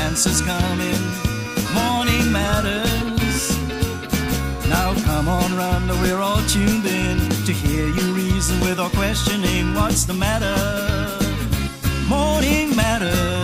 answers coming. Morning Matters. Now come on, Rhonda, we're all tuned in to hear you reason with or questioning what's the matter. Morning Matters.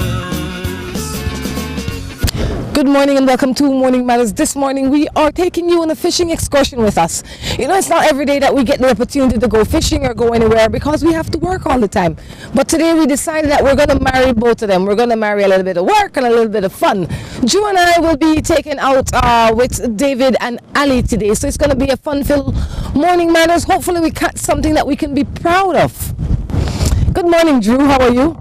Good morning and welcome to Morning Matters. This morning we are taking you on a fishing excursion with us. You know, it's not every day that we get the opportunity to go fishing or go anywhere because we have to work all the time. But today we decided that we're going to marry both of them. We're going to marry a little bit of work and a little bit of fun. Drew and I will be taken out with David and Ali today. So it's going to be a fun-filled Morning Matters. Hopefully we catch something that we can be proud of. Good morning, Drew. How are you?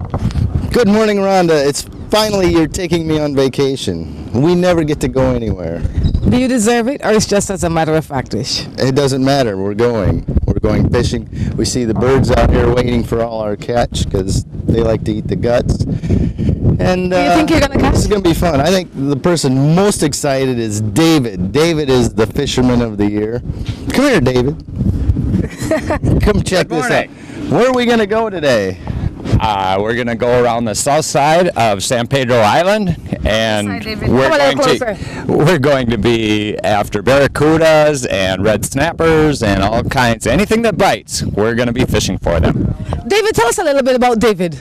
Good morning, Rhonda. It's finally you're taking me on vacation. We never get to go anywhere. Do you deserve it, or it's just as a matter of fact-ish? It doesn't matter. We're going fishing. We see the birds out here waiting for all our catch because they like to eat the guts. And do you think you're going to catch? This is going to be fun. I think the person most excited is David. David is the fisherman of the year. Come here, David. Come check this out. Where are we going to go today? We're going to go around the south side of San Pedro Island, and we're going to be after barracudas and red snappers and all kinds, anything that bites. We're going to be fishing for them. David, tell us a little bit about David.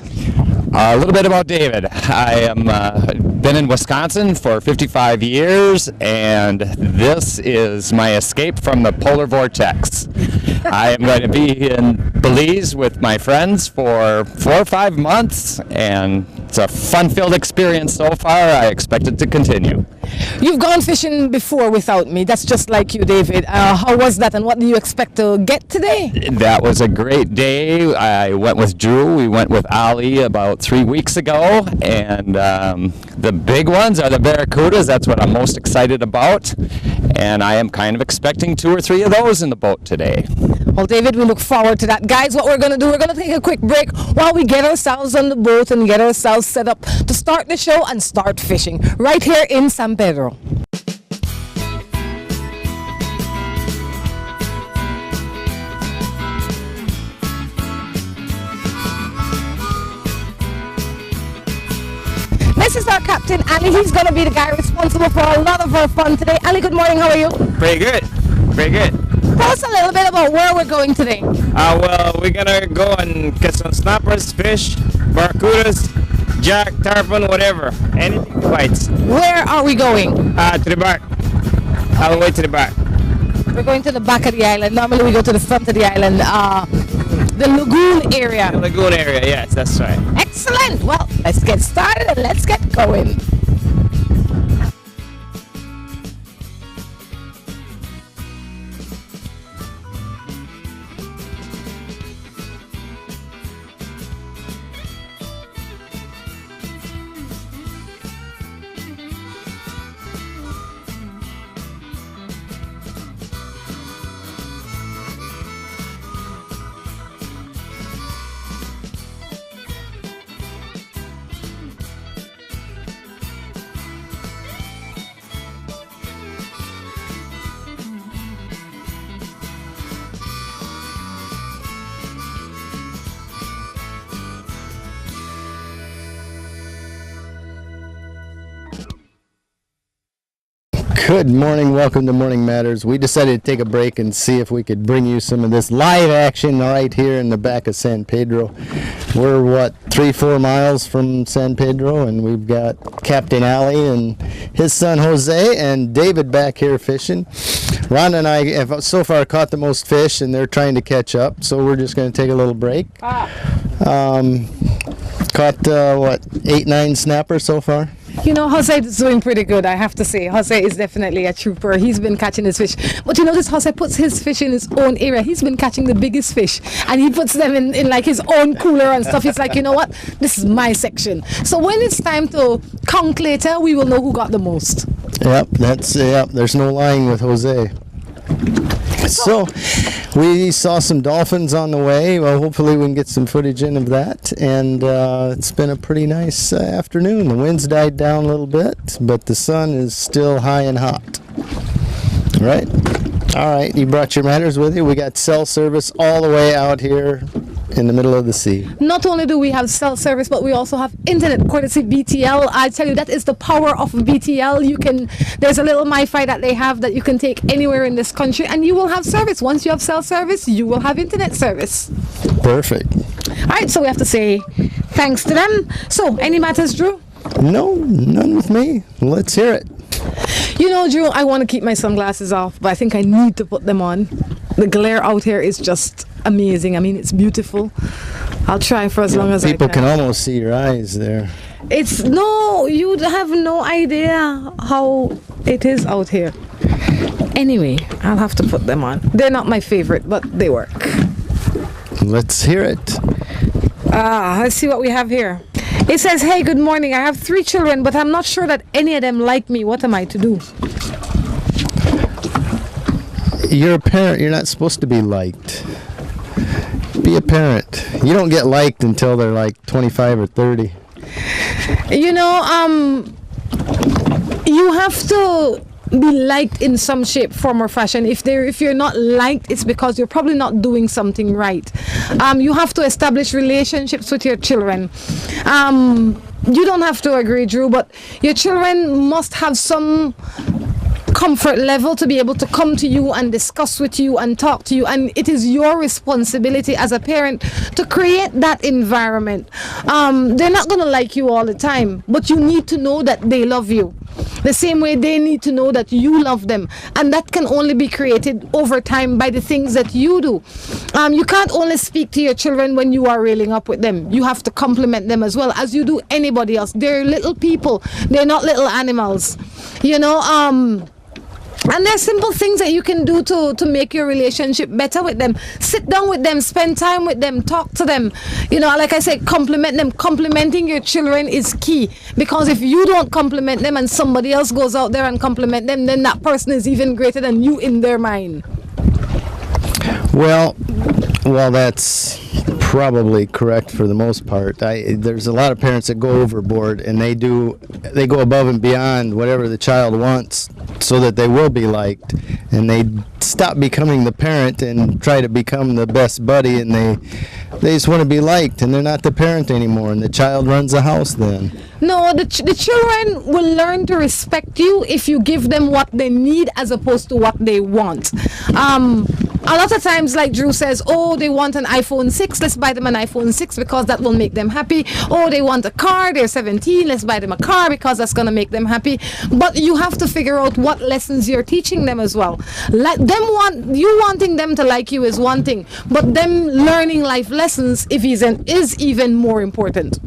A little bit about David. I am been in Wisconsin for 55 years, and this is my escape from the polar vortex. I am going to be in Belize with my friends for 4 or 5 months, and it's a fun-filled experience so far. I expect it to continue. You've gone fishing before without me. That's just like you, David. How was that, and what do you expect to get today? That was a great day. I went with Drew. We went with Ali about 3 weeks ago, and the big ones are the barracudas. That's what I'm most excited about, and I am kind of expecting 2 or 3 of those in the boat today. Well, David, we look forward to that. Guys, what we're going to do, we're going to take a quick break while we get ourselves on the boat and get ourselves set up to start the show and start fishing right here in San Pedro. This is our captain, Ali. He's going to be the guy responsible for a lot of our fun today. Ali, good morning. How are you? Pretty good. Pretty good. Tell us a little bit about where we're going today. Well, we're gonna go and get some snappers, fish, barracudas, jack, tarpon, whatever. Anything that bites. Where are we going? To the back. All the way to the back. We're going to the back of the island. Normally we go to the front of the island. The lagoon area. The lagoon area, yes, that's right. Excellent. Well, let's get started and let's get going. Good morning, welcome to Morning Matters. We decided to take a break and see if we could bring you some of this live action right here in the back of San Pedro. We're, 3-4 miles from San Pedro, and we've got Captain Ali and his son Jose and David back here fishing. Rhonda and I have so far caught the most fish, and they're trying to catch up, so we're just going to take a little break. Caught, 8-9 snappers so far? You know, Jose is doing pretty good, I have to say. Jose is definitely a trooper. He's been catching his fish. But you notice Jose puts his fish in his own area. He's been catching the biggest fish. And he puts them in like his own cooler and stuff. It's like, you know what? This is my section. So when it's time to count later, we will know who got the most. Yep, there's no lying with Jose. So we saw some dolphins on the way. Well, hopefully we can get some footage in of that. And it's been a pretty nice afternoon. The wind's died down a little bit, but the sun is still high and hot. Right? All right, you brought your matters with you. We got cell service all the way out here in the middle of the sea. Not only do we have cell service, but we also have internet courtesy BTL. I tell you, that is the power of BTL. There's a little MiFi that they have that you can take anywhere in this country, and you will have service. Once you have cell service, you will have internet service. Perfect. All right, so we have to say thanks to them. So, any matters, Drew? No, none with me. Let's hear it. You know, Drew, I want to keep my sunglasses off, but I think I need to put them on. The glare out here is just amazing. I mean, it's beautiful. I'll try for as long as I can. People can almost see your eyes there. You have no idea how it is out here. Anyway, I'll have to put them on. They're not my favorite, but they work. Let's hear it. Let's see what we have here. It says, hey, good morning. I have 3 children, but I'm not sure that any of them like me. What am I to do? You're a parent. You're not supposed to be liked. Be a parent. You don't get liked until they're like 25 or 30. You know, you have to be liked in some shape, form, or fashion. If you're not liked, it's because you're probably not doing something right. You have to establish relationships with your children. You don't have to agree, Drew, but your children must have some comfort level to be able to come to you and discuss with you and talk to you, and it is your responsibility as a parent to create that environment. They're not going to like you all the time, but you need to know that they love you the same way they need to know that you love them, and that can only be created over time by the things that you do. You can't only speak to your children when you are railing up with them. You have to compliment them as well as you do anybody else. They're little people, they're not little animals, you know. And there's simple things that you can do to make your relationship better with them. Sit down with them, spend time with them, talk to them. You know, like I said, compliment them. Complimenting your children is key, because if you don't compliment them and somebody else goes out there and compliment them, then that person is even greater than you in their mind. Well, that's probably correct for the most part. There's a lot of parents that go overboard, and they go above and beyond whatever the child wants so that they will be liked, and they stop becoming the parent and try to become the best buddy, and they just want to be liked, and they're not the parent anymore, and the child runs the house then. No, the children will learn to respect you if you give them what they need as opposed to what they want. A lot of times, like Drew says, oh, they want an iPhone 6, let's buy them an iPhone 6 because that will make them happy. Oh, they want a car, they're 17, let's buy them a car because that's going to make them happy. But you have to figure out what lessons you're teaching them as well. You wanting them to like you is one thing, but them learning life lessons is even more important.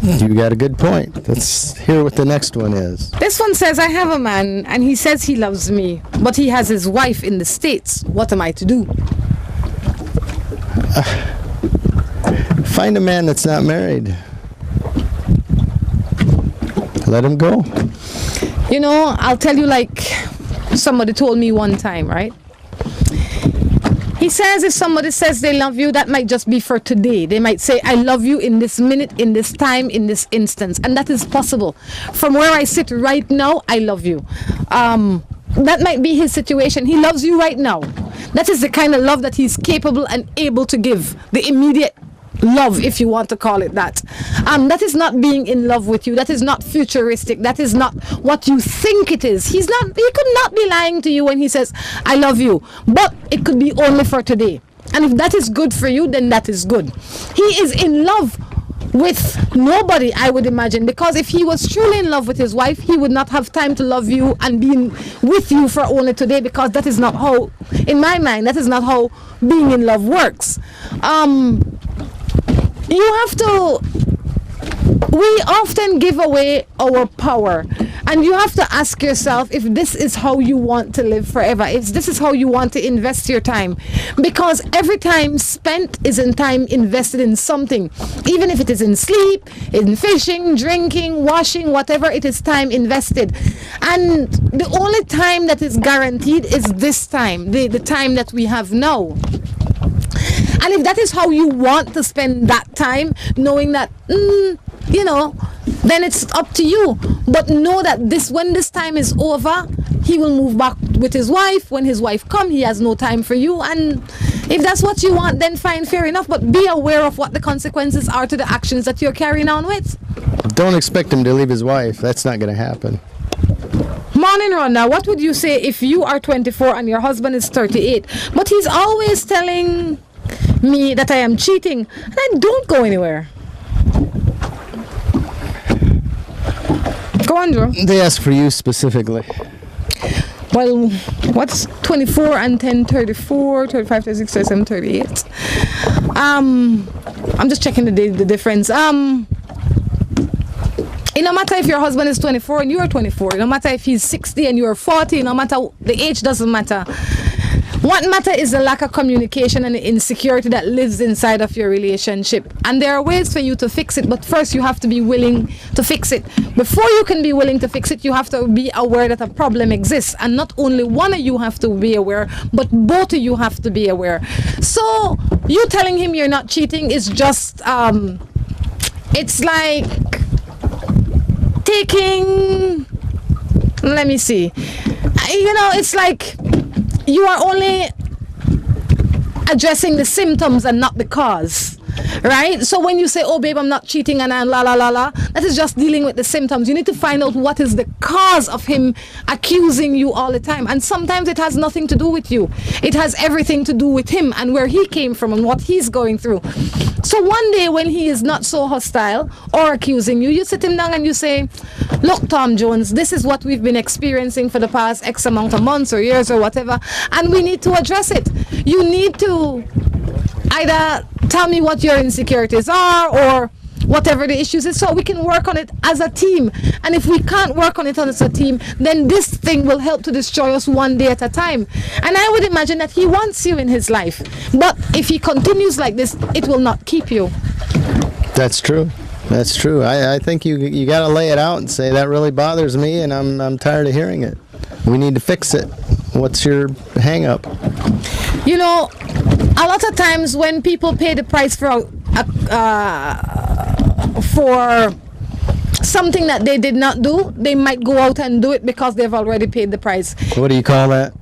You got a good point. Let's hear what the next one is. This one says, I have a man and he says he loves me, but he has his wife in the States. What am I to do? Find a man that's not married. Let him go. You know, I'll tell you, like somebody told me one time, right? He says if somebody says they love you, that might just be for today. They might say, I love you in this minute, in this time, in this instance. And that is possible. From where I sit right now, I love you. That might be his situation. He loves you right now. That is the kind of love that he's capable and able to give. The immediate love, if you want to call it that. That is not being in love with you. That is not futuristic. That is not what you think it is. He could not be lying to you when he says, I love you. But it could be only for today. And if that is good for you, then that is good. He is in love with nobody, I would imagine, because if he was truly in love with his wife, he would not have time to love you and be with you for only today, because that is not how, in my mind, that is not how being in love works. We often give away our power, and you have to ask yourself if this is how you want to live forever, if this is how you want to invest your time, because every time spent is in time invested in something, even if it is in sleep, in fishing, drinking, washing, whatever, it is time invested. And the only time that is guaranteed is this time, the time that we have now. And if that is how you want to spend that time, knowing that, then it's up to you. But know that when this time is over, he will move back with his wife. When his wife comes, he has no time for you. And, If that's what you want, then fine, fair enough. But be aware of what the consequences are to the actions that you're carrying on with. Don't expect him to leave his wife. That's not going to happen. Morning, Rhonda. What would you say if you are 24 and your husband is 38, but he's always telling me that I am cheating and I don't go anywhere? Go on, Joe. They ask for you specifically. Well, what's 24 and 10, 34, 35, 36, 37, 38? I'm just checking the difference. It no matter if your husband is 24 and you are 24, no matter if he's 60 and you are 40, no matter the age, doesn't matter. What matters is the lack of communication and the insecurity that lives inside of your relationship. And there are ways for you to fix it, but first you have to be willing to fix it. Before you can be willing to fix it, you have to be aware that a problem exists. And not only one of you have to be aware, but both of you have to be aware. So you telling him you're not cheating is just, it's like taking, let me see, it's like you are only addressing the symptoms and not the cause, right? So when you say, oh babe, I'm not cheating and la la la la, that is just dealing with the symptoms. You need to find out what is the cause of him accusing you all the time. And sometimes it has nothing to do with you. It has everything to do with him and where he came from and what he's going through. So one day when he is not so hostile or accusing you, you sit him down and you say, look, Tom Jones, this is what we've been experiencing for the past X amount of months or years or whatever, and we need to address it. You need to either tell me what your insecurities are or whatever the issues is, so we can work on it as a team. And if we can't work on it as a team, then this thing will help to destroy us one day at a time. And I would imagine that he wants you in his life, but if he continues like this, it will not keep you. That's true. That's true. I think you got to lay it out and say that really bothers me, and I'm tired of hearing it. We need to fix it. What's your hang up? You know, a lot of times when people pay the price for something that they did not do, they might go out and do it because they've already paid the price. What do you call that?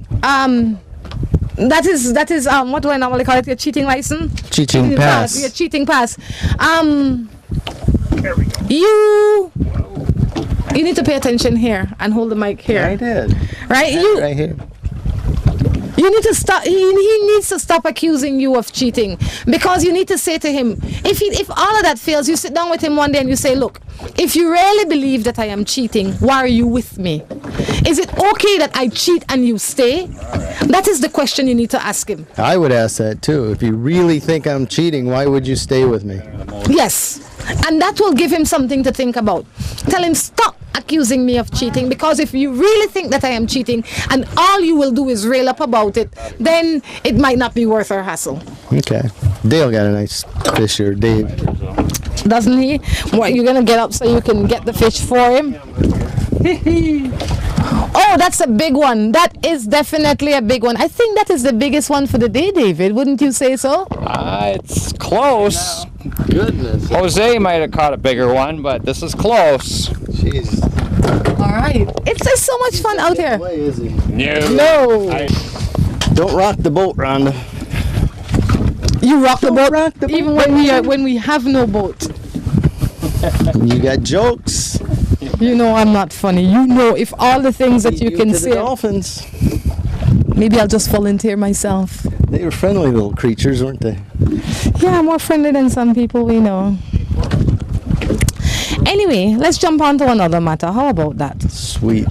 That is what do I normally call it? Your cheating license? Cheating pass. Your cheating pass. There we go. You need to pay attention here and hold the mic here. I did. Right? Right here. You need to stop. He needs to stop accusing you of cheating, because you need to say to him, if all of that fails, you sit down with him one day and you say, look, if you really believe that I am cheating, why are you with me? Is it okay that I cheat and you stay? That is the question you need to ask him. I would ask that too. If you really think I'm cheating, why would you stay with me? Yes. And that will give him something to think about. Tell him, stop accusing me of cheating, because if you really think that I am cheating and all you will do is rail up about it, then it might not be worth our hassle. Okay. Dale got a nice fish here, Dave. Doesn't he? What, you're gonna get up so you can get the fish for him? Oh, that's a big one. That is definitely a big one. I think that is the biggest one for the day, David. Wouldn't you say so? It's close. Goodness. Jose might have caught a bigger one, but this is close. Jeez. All right. It's just so much fun out here. Way is he? No. Don't rock the boat, Rhonda. You rock the boat, rock the boat. even when we have no boat. You got jokes. You know I'm not funny. You know, if all the things that you can to say, the dolphins. maybe I'll just volunteer myself. They were friendly little creatures, weren't they? Yeah, more friendly than some people we know. Anyway, let's jump on to another matter. How about that? Sweet.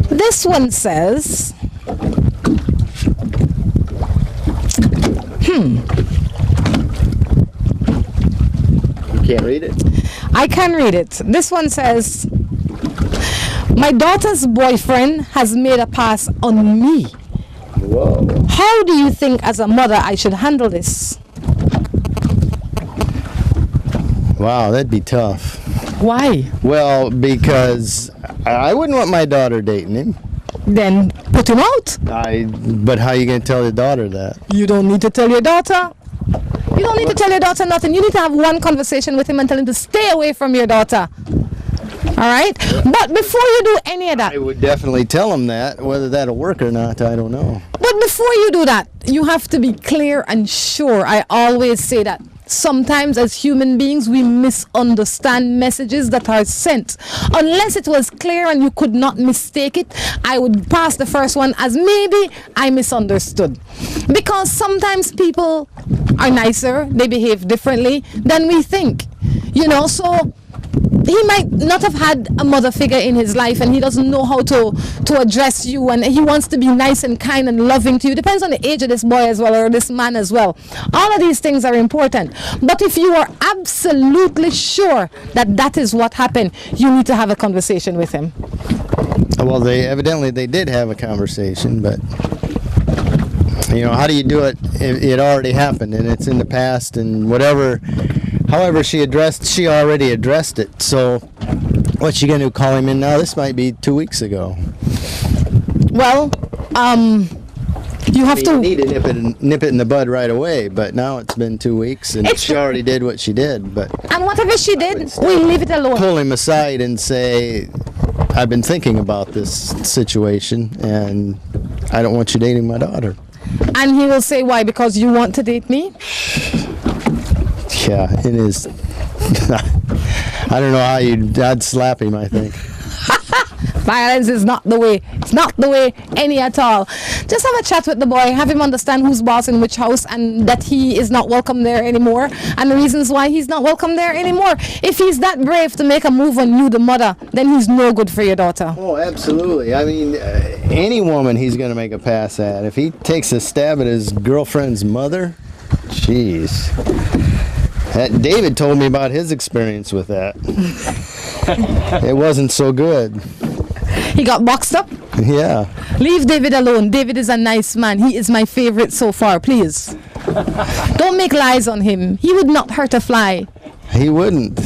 This one says, You can't read it? I can read it. This one says, my daughter's boyfriend has made a pass on me. Whoa. How do you think as a mother I should handle this? Wow, that'd be tough. Why? Well, because I wouldn't want my daughter dating him. Then put him out. But how are you going to tell your daughter that? You don't need to tell your daughter. You don't need to tell your daughter nothing. You need to have one conversation with him and tell him to stay away from your daughter. All All right? But before you do any of that, I would definitely tell him that. Whether that'll work or not, I don't know. but before you do that, you have to be clear and sure. I always say that. Sometimes as human beings we misunderstand messages that are sent. Unless it was clear and you could not mistake it, I would pass the first one as maybe I misunderstood. Because sometimes people are nicer, they behave differently than we think. You know, so he might not have had a mother figure in his life and he doesn't know how to address you, and he wants to be nice and kind and loving to you. Depends on the age of this boy as well, or this man as well. All of these things are important. But if you are absolutely sure that that is what happened, you need to have a conversation with him. Well, they did have a conversation, but you know, how do you do it? It already happened and it's in the past, and however she already addressed it. So what's she gonna do, call him in now? This might be 2 weeks ago. Well, you have to need to nip it in the bud right away, but now it's been 2 weeks and she already did what she did. But and whatever she did, we leave it alone. Pull him aside and say, I've been thinking about this situation and I don't want you dating my daughter. And he will say, why? Because you want to date me? Yeah, it is. I don't know how I'd slap him, I think. Violence is not the way. It's not the way any at all. Just have a chat with the boy, have him understand who's boss in which house and that he is not welcome there anymore and the reasons why he's not welcome there anymore. If he's that brave to make a move on you, the mother, then he's no good for your daughter. Oh, absolutely. I mean, any woman he's going to make a pass at. If he takes a stab at his girlfriend's mother, jeez. David told me about his experience with that. It wasn't so good. He got boxed up? Yeah. Leave David alone. David is a nice man. He is my favorite so far, please. Don't make lies on him. He would not hurt a fly. He wouldn't.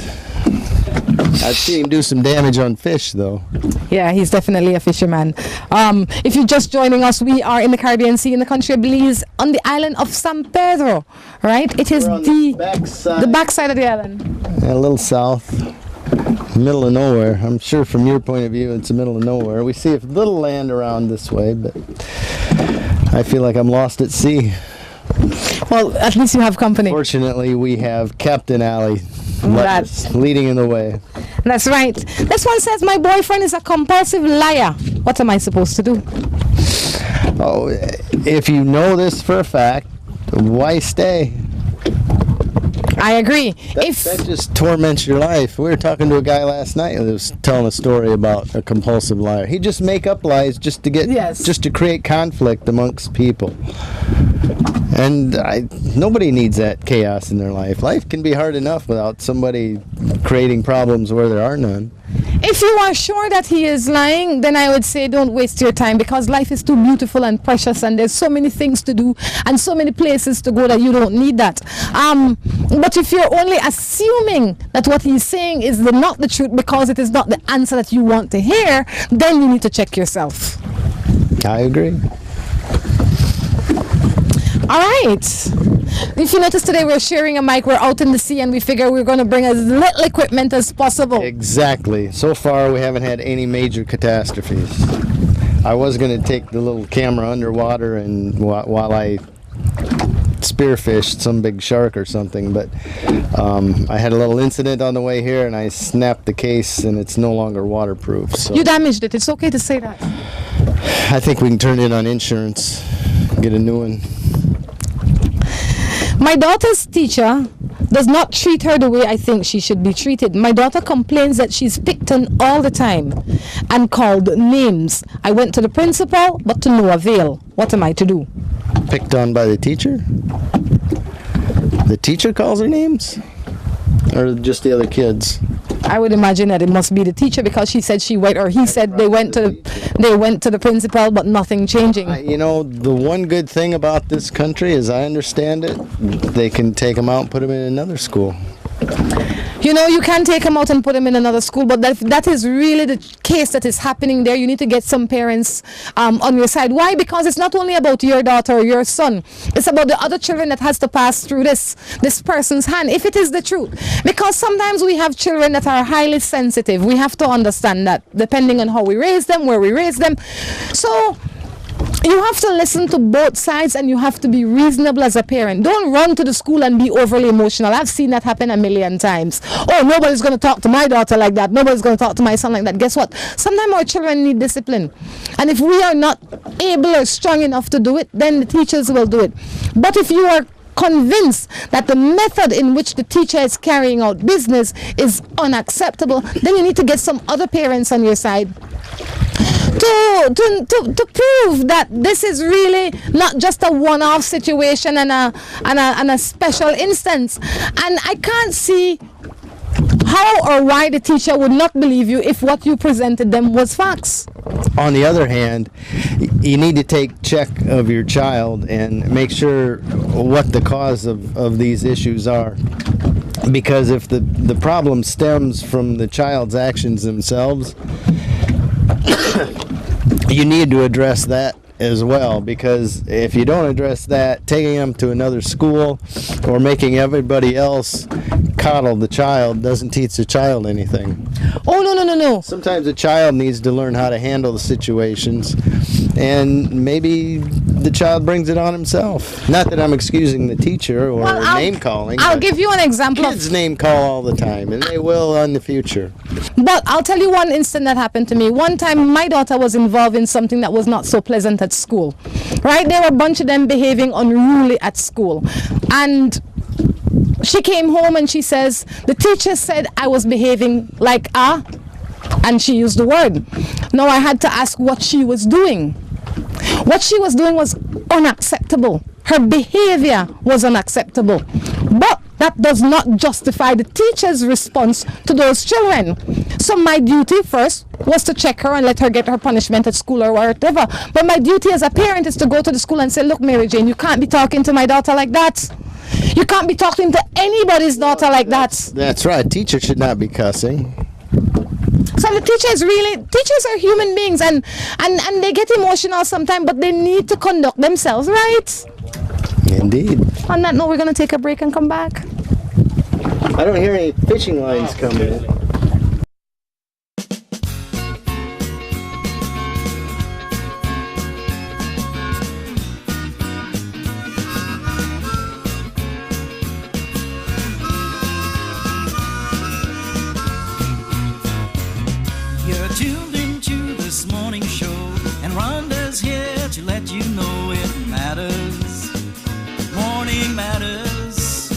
I've seen him do some damage on fish, though. Yeah, he's definitely a fisherman. If you're just joining us, we are in the Caribbean Sea in the country of Belize on the island of San Pedro, right? It is the backside of the island. Yeah, a little south, middle of nowhere. I'm sure from your point of view, it's the middle of nowhere. We see a little land around this way, but I feel like I'm lost at sea. Well, at least you have company. Fortunately, we have Captain Alley leading in the way. That's right. This one says, my boyfriend is a compulsive liar. What am I supposed to do? Oh, if you know this for a fact, why stay? I agree. That just torments your life. We were talking to a guy last night who was telling a story about a compulsive liar. He just make up lies just to create conflict amongst people. And nobody needs that chaos in their life. Life can be hard enough without somebody creating problems where there are none. If you are sure that he is lying, then I would say don't waste your time, because life is too beautiful and precious and there's so many things to do and so many places to go that you don't need that. But if you're only assuming that what he's saying is not the truth because it is not the answer that you want to hear, then you need to check yourself. I agree. All right. If you notice today we're sharing a mic, we're out in the sea, and we figure we're going to bring as little equipment as possible. Exactly. So far we haven't had any major catastrophes. I was going to take the little camera underwater and while I spearfished some big shark or something, but I had a little incident on the way here and I snapped the case and it's no longer waterproof. So you damaged it. It's okay to say that. I think we can turn it on insurance, get a new one. My daughter's teacher does not treat her the way I think she should be treated. My daughter complains that she's picked on all the time and called names. I went to the principal, but to no avail. What am I to do? Picked on by the teacher? The teacher calls her names? Or just the other kids? I would imagine that it must be the teacher, because she said she went, or he said they went to the principal, but nothing changing. You know, the one good thing about this country, as I understand it, they can take them out and put them in another school. You know, you can take him out and put him in another school, but that is really the case that is happening there. You need to get some parents on your side. Why? Because it's not only about your daughter or your son. It's about the other children that has to pass through this person's hand, if it is the truth. Because sometimes we have children that are highly sensitive. We have to understand that, depending on how we raise them, where we raise them. So you have to listen to both sides, and you have to be reasonable as a parent. Don't run to the school and be overly emotional. I've seen that happen a million times. Oh, nobody's going to talk to my daughter like that. Nobody's going to talk to my son like that. Guess what? Sometimes our children need discipline. And if we are not able or strong enough to do it, then the teachers will do it. But if you are convinced that the method in which the teacher is carrying out business is unacceptable, then you need to get some other parents on your side to prove that this is really not just a one-off situation and a special instance. And I can't see how or why the teacher would not believe you if what you presented them was facts. On the other hand, you need to take check of your child and make sure what the cause of these issues are. Because if the problem stems from the child's actions themselves, you need to address that as well, because if you don't address that, taking them to another school or making everybody else coddle the child doesn't teach the child anything. Oh, no. Sometimes a child needs to learn how to handle the situations, and maybe the child brings it on himself. Not that I'm excusing the teacher or name calling. I'll give you an example. Kids name call all the time, and they will in the future. But I'll tell you one incident that happened to me. One time my daughter was involved in something that was not so pleasant at school. Right? There were a bunch of them behaving unruly at school. And she came home and she says, the teacher said I was behaving like and she used the word. Now I had to ask what she was doing. What she was doing was unacceptable. Her behavior was unacceptable. But that does not justify the teacher's response to those children. So my duty first was to check her and let her get her punishment at school or whatever. But my duty as a parent is to go to the school and say, look, Mary Jane, you can't be talking to my daughter like that. You can't be talking to anybody's daughter like that. That's right. Teacher should not be cussing. So the teachers are human beings, and they get emotional sometimes, but they need to conduct themselves right. Indeed. On that note, we're going to take a break and come back. I don't hear any fishing lines coming in. You're tuned into this morning show, and Rhonda's here to let you know it matters. Morning matters.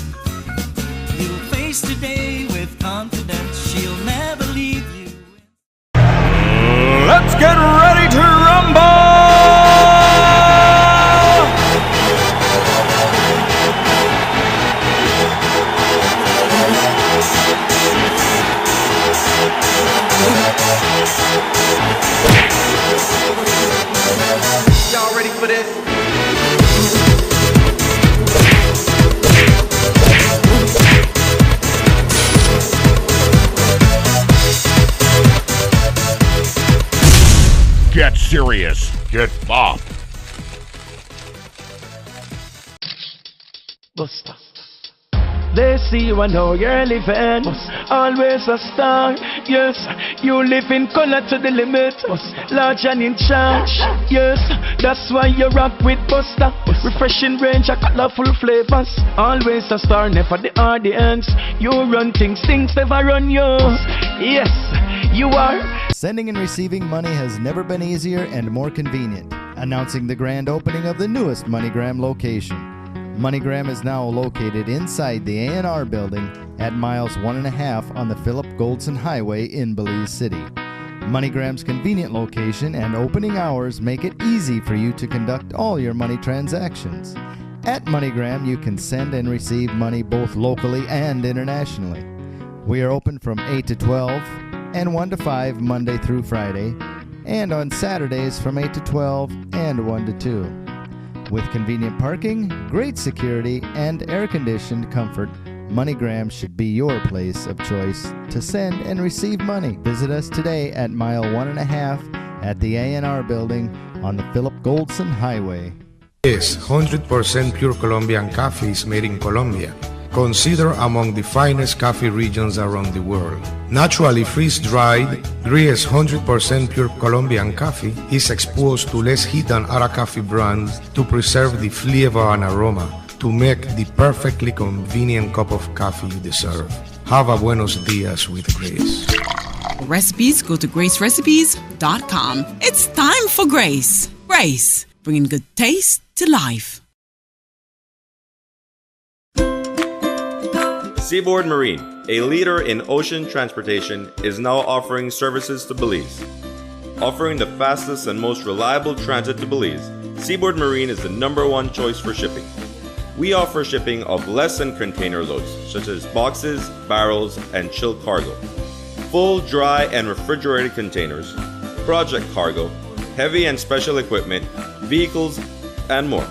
You'll face today with confidence. She'll never leave you. Let's get ready to rumble! Y'all ready for this? Get serious. Get bopped. Buster. They see you and know you're living. Always a star. Yes, you live in color to the limit. Large and in charge. Yes, that's why you rock with Buster. Refreshing range of colorful flavors. Always a star, never the audience. You run things never run you. Yes, you are. Sending and receiving money has never been easier and more convenient. Announcing the grand opening of the newest MoneyGram location. MoneyGram is now located inside the A&R building at miles 1.5 on the Philip Goldson Highway in Belize City. MoneyGram's convenient location and opening hours make it easy for you to conduct all your money transactions. At MoneyGram, you can send and receive money both locally and internationally. We are open from 8 to 12 and 1 to 5 Monday through Friday, and on Saturdays from 8 to 12 and 1 to 2. With convenient parking, great security, and air-conditioned comfort, MoneyGram should be your place of choice to send and receive money. Visit us today at mile 1.5 at the A&R building on the Philip Goldson Highway. This 100% pure Colombian coffee is made in Colombia, considered among the finest coffee regions around the world. Naturally freeze-dried, Gries 100% pure Colombian coffee is exposed to less heat than other coffee brands to preserve the flavor and aroma to make the perfectly convenient cup of coffee you deserve. Have a buenos dias with Grace. Recipes, go to gracerecipes.com. It's time for Grace. Grace, bringing good taste to life. Seaboard Marine, a leader in ocean transportation, is now offering services to Belize. Offering the fastest and most reliable transit to Belize, Seaboard Marine is the #1 choice for shipping. We offer shipping of less than container loads, such as boxes, barrels, and chilled cargo, full, dry, and refrigerated containers, project cargo, heavy and special equipment, vehicles, and more.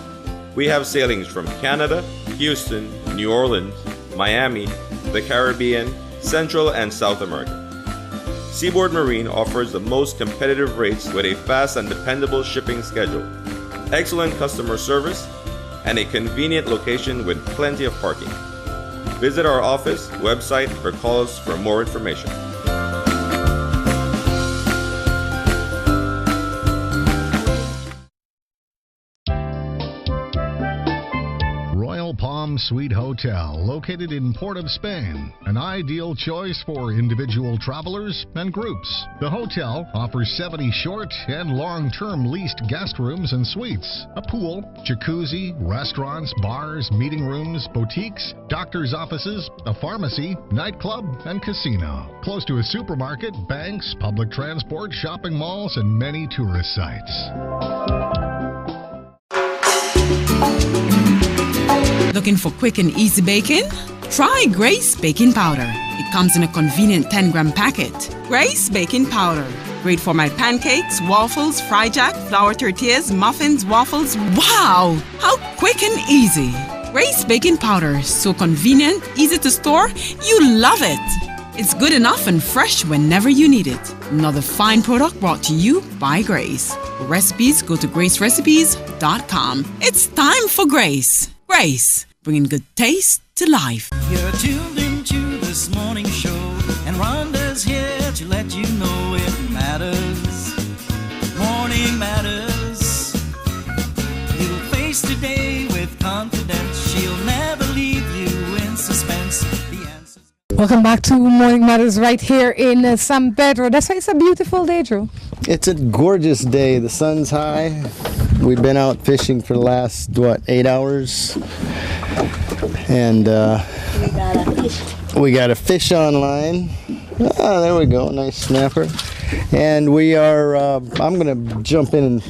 We have sailings from Canada, Houston, New Orleans, Miami, the Caribbean, Central and South America. Seaboard Marine offers the most competitive rates with a fast and dependable shipping schedule, excellent customer service, and a convenient location with plenty of parking. Visit our office, website, or call us for more information. Palm Suite Hotel, located in Port of Spain, an ideal choice for individual travelers and groups. The hotel offers 70 short and long-term leased guest rooms and suites, a pool, jacuzzi, restaurants, bars, meeting rooms, boutiques, doctor's offices, a pharmacy, nightclub, and casino. Close to a supermarket, banks, public transport, shopping malls, and many tourist sites. Looking for quick and easy baking? Try Grace Baking Powder. It comes in a convenient 10-gram packet. Grace Baking Powder. Great for my pancakes, waffles, fry jack, flour tortillas, muffins, waffles. Wow! How quick and easy. Grace Baking Powder. So convenient, easy to store. You love it. It's good enough and fresh whenever you need it. Another fine product brought to you by Grace. For recipes, go to gracerecipes.com. It's time for Grace. Grace, bringing good taste to life. You're tuned into this morning show, and Rhonda's here to let you know it matters. Morning matters. You'll face today with confidence. She'll never leave you in suspense. The answers. Welcome back to Morning Matters right here in San Pedro. That's why it's a beautiful day, Drew. It's a gorgeous day. The sun's high. We've been out fishing for the last, 8 hours? And we got a fish online. Ah, there we go. Nice snapper. And we are, I'm going to jump in and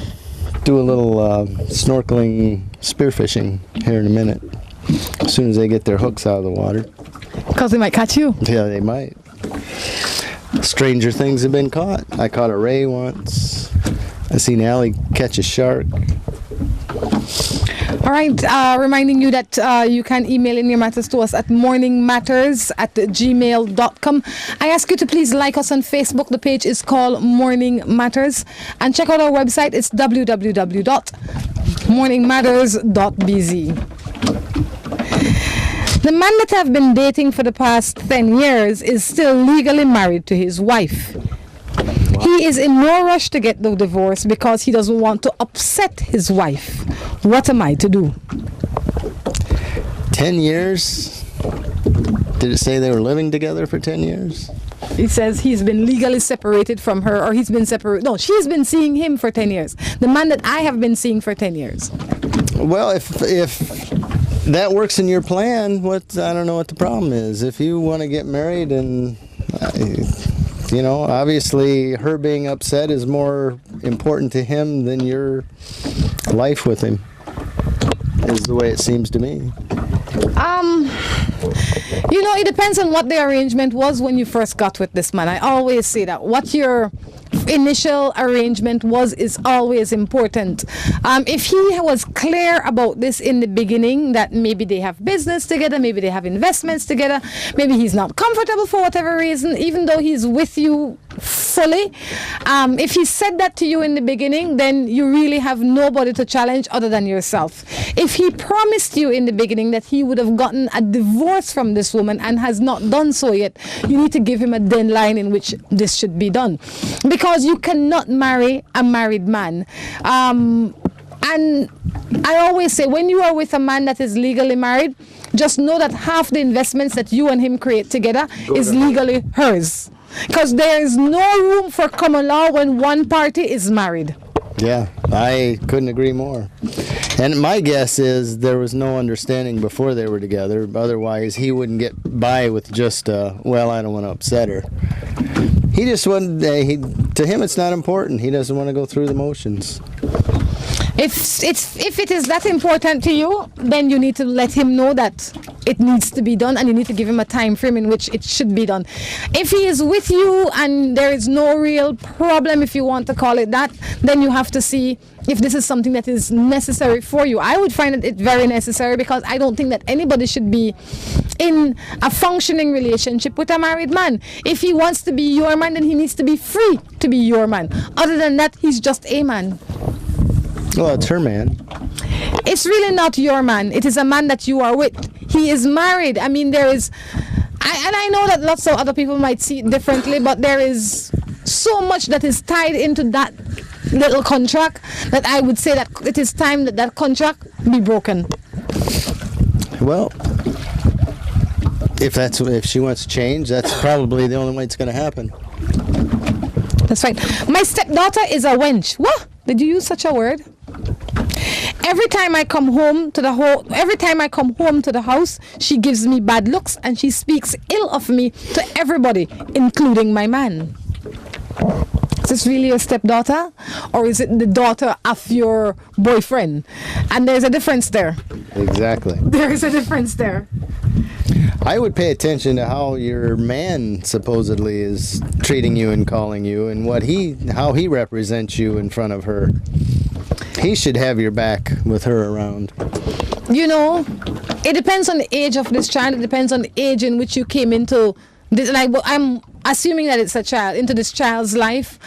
do a little snorkeling spearfishing here in a minute. As soon as they get their hooks out of the water. Because they might catch you. Yeah, they might. Stranger things have been caught. I caught a ray once. I seen Allie catch a shark. All right, reminding you that you can email in your matters to us at morningmatters@gmail.com. I ask you to please like us on Facebook. The page is called Morning Matters. And check out our website. It's www.morningmatters.bz. The man that I've been dating for the past 10 years is still legally married to his wife. He is in no rush to get the divorce because he doesn't want to upset his wife. What am I to do? 10 years? Did it say they were living together for 10 years? It says he's been legally separated from her, or he's been separated. No, she's been seeing him for 10 years. The man that I have been seeing for 10 years. Well, if that works in your plan, I don't know what the problem is. If you want to get married and... obviously her being upset is more important to him than your life with him, is the way it seems to me. It depends on what the arrangement was when you first got with this man. I always say that. What your initial arrangement is always important. If he was clear about this in the beginning, that maybe they have business together, maybe they have investments together, maybe he's not comfortable for whatever reason, even though he's with you fully. If he said that to you in the beginning, then you really have nobody to challenge other than yourself. If he promised you in the beginning that he would have gotten a divorce from this woman and has not done so yet, you need to give him a deadline in which this should be done, because you cannot marry a married man. And I always say, when you are with a man that is legally married, just know that half the investments that you and him create together is legally hers. Because there is no room for common law when one party is married. Yeah, I couldn't agree more. And my guess is there was no understanding before they were together. Otherwise, he wouldn't get by with just, well, I don't want to upset her. He just wouldn't, to him it's not important. He doesn't want to go through the motions. If it is that important to you, then you need to let him know that it needs to be done, and you need to give him a time frame in which it should be done. If he is with you and there is no real problem, if you want to call it that, then you have to see if this is something that is necessary for you. I would find it very necessary, because I don't think that anybody should be in a functioning relationship with a married man. If he wants to be your man, then he needs to be free to be your man. Other than that, he's just a man. Well, it's her man. It's really not your man. It is a man that you are with. He is married. I mean, there is, and I know that lots of other people might see it differently, but there is so much that is tied into that little contract that I would say that it is time that that contract be broken. Well, if she wants to change, that's probably the only way it's going to happen. That's right. My stepdaughter is a wench. What? Did you use such a word? Every time I come home to the house, she gives me bad looks and she speaks ill of me to everybody, including my man. Is this really your stepdaughter, or is it the daughter of your boyfriend? And there's a difference there. Exactly. There is a difference there. I would pay attention to how your man supposedly is treating you and calling you, and how he represents you in front of her. He should have your back with her around. You know, it depends on the age of this child. It depends on the age in which you came into this. Like, I'm assuming that it's a child, into this child's life.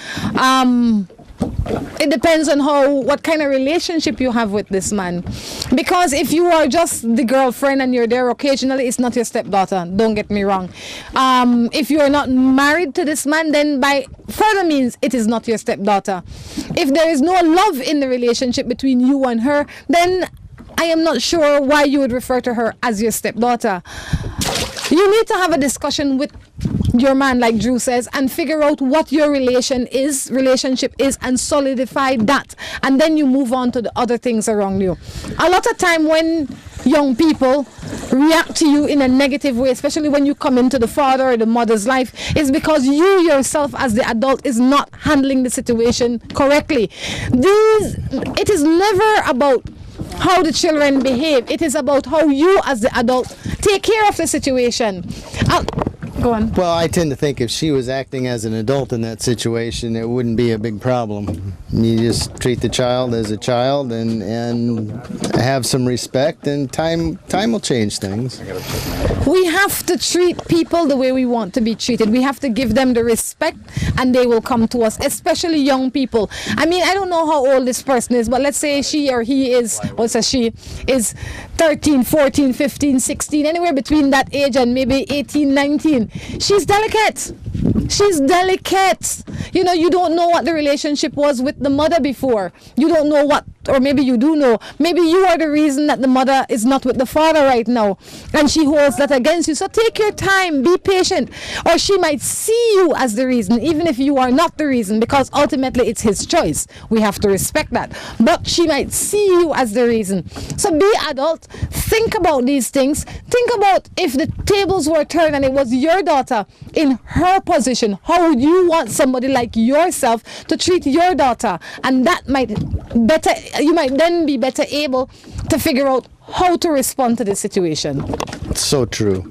It depends on what kind of relationship you have with this man. Because if you are just the girlfriend and you're there occasionally, it's not your stepdaughter. Don't get me wrong. If you are not married to this man, then by further means, it is not your stepdaughter. If there is no love in the relationship between you and her, then I am not sure why you would refer to her as your stepdaughter. You need to have a discussion with your man, like Drew says, and figure out what your relationship is and solidify that, and then you move on to the other things around you. A lot of time when young people react to you in a negative way, especially when you come into the father or the mother's life, is because you yourself as the adult is not handling the situation correctly. It is never about how the children behave. It is about how you as the adult take care of the situation. Go on. Well, I tend to think if she was acting as an adult in that situation, it wouldn't be a big problem. You just treat the child as a child and have some respect, and time will change things. We have to treat people the way we want to be treated. We have to give them the respect, and they will come to us, especially young people. I mean, I don't know how old this person is, but let's say she or he is, she is 13, 14, 15, 16, anywhere between that age and maybe 18, 19. She's delicate. She's delicate. You know, you don't know what the relationship was with the mother before. You don't know what, or maybe you do know. Maybe you are the reason that the mother is not with the father right now, and she holds that against you. So take your time, be patient. Or she might see you as the reason, even if you are not the reason, because ultimately it's his choice. We have to respect that. But she might see you as the reason. So be adult. Think about these things. Think about if the tables were turned and it was your daughter in her position, how would you want somebody like yourself to treat your daughter? And that you might then be better able to figure out how to respond to the situation. So true.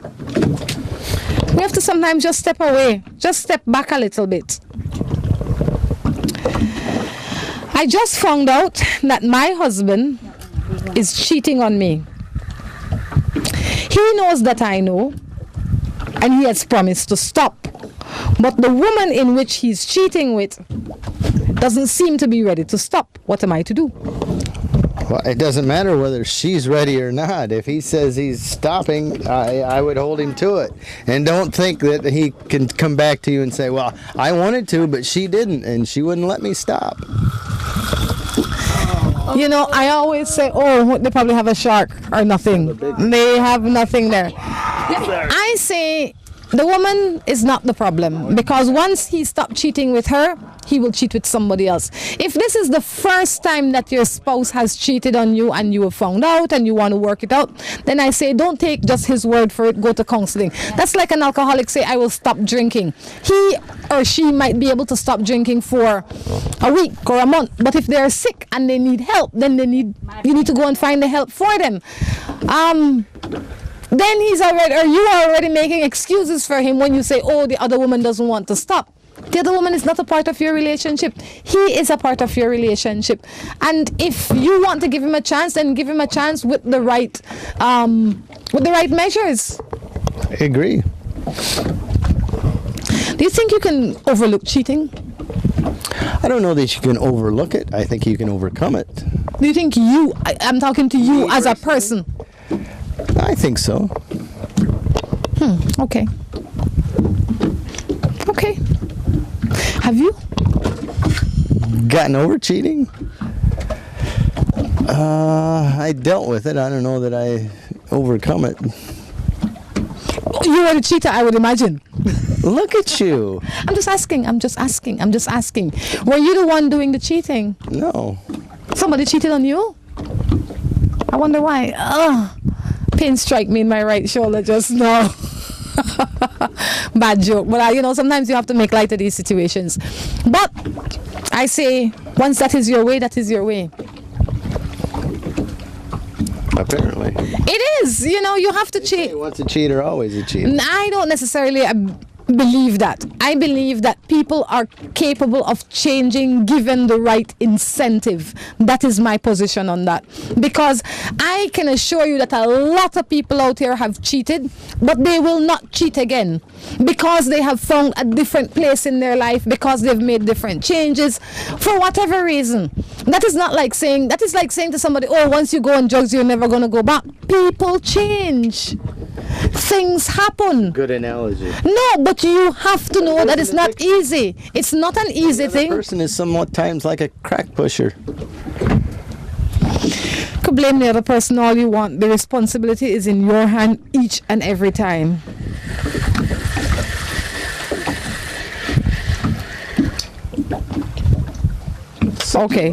We have to sometimes just step away, just step back a little bit. I just found out that my husband is cheating on me. He knows that I know, and he has promised to stop. But the woman in which he's cheating with doesn't seem to be ready to stop. What am I to do? Well, it doesn't matter whether she's ready or not. If he says he's stopping, I would hold him to it. And don't think that he can come back to you and say, well, I wanted to, but she didn't, and she wouldn't let me stop. You know, I always say, oh, they probably have a shark or nothing. They have nothing there. I say the woman is not the problem, because once he stopped cheating with her, he will cheat with somebody else. If this is the first time that your spouse has cheated on you and you have found out and you want to work it out, then I say don't take just his word for it, go to counseling. That's like an alcoholic say, I will stop drinking. He or she might be able to stop drinking for a week or a month, but if they're sick and they need help, then you need to go and find the help for them. Then he's already, or you are already making excuses for him when you say, oh, the other woman doesn't want to stop. The other woman is not a part of your relationship. He is a part of your relationship. And if you want to give him a chance, then give him a chance with the right measures. I agree. Do you think you can overlook cheating? I don't know that you can overlook it. I think you can overcome it. Do you think I'm talking to you as a person. I think so. Okay. Okay. Have you gotten over cheating? I dealt with it. I don't know that I overcome it. You were a cheater, I would imagine. Look at you. I'm just asking. Were you the one doing the cheating? No. Somebody cheated on you? I wonder why. Pain strike me in my right shoulder just now. Bad joke. But sometimes you have to make light of these situations. But I say, once that is your way, that is your way. Apparently. It is. You have to cheat. Once a cheater, always a cheater. I don't necessarily believe that. I believe that people are capable of changing given the right incentive. That is my position on that. Because I can assure you that a lot of people out here have cheated, but they will not cheat again because they have found a different place in their life, because they've made different changes for whatever reason. That is like saying to somebody, oh, once you go on drugs, you're never going to go back. People change. Things happen. Good analogy. No, but you have to know that it's not easy. It's not an easy thing. The person is somewhat times like a crack pusher. You could blame the other person all you want. The responsibility is in your hand each and every time. Okay.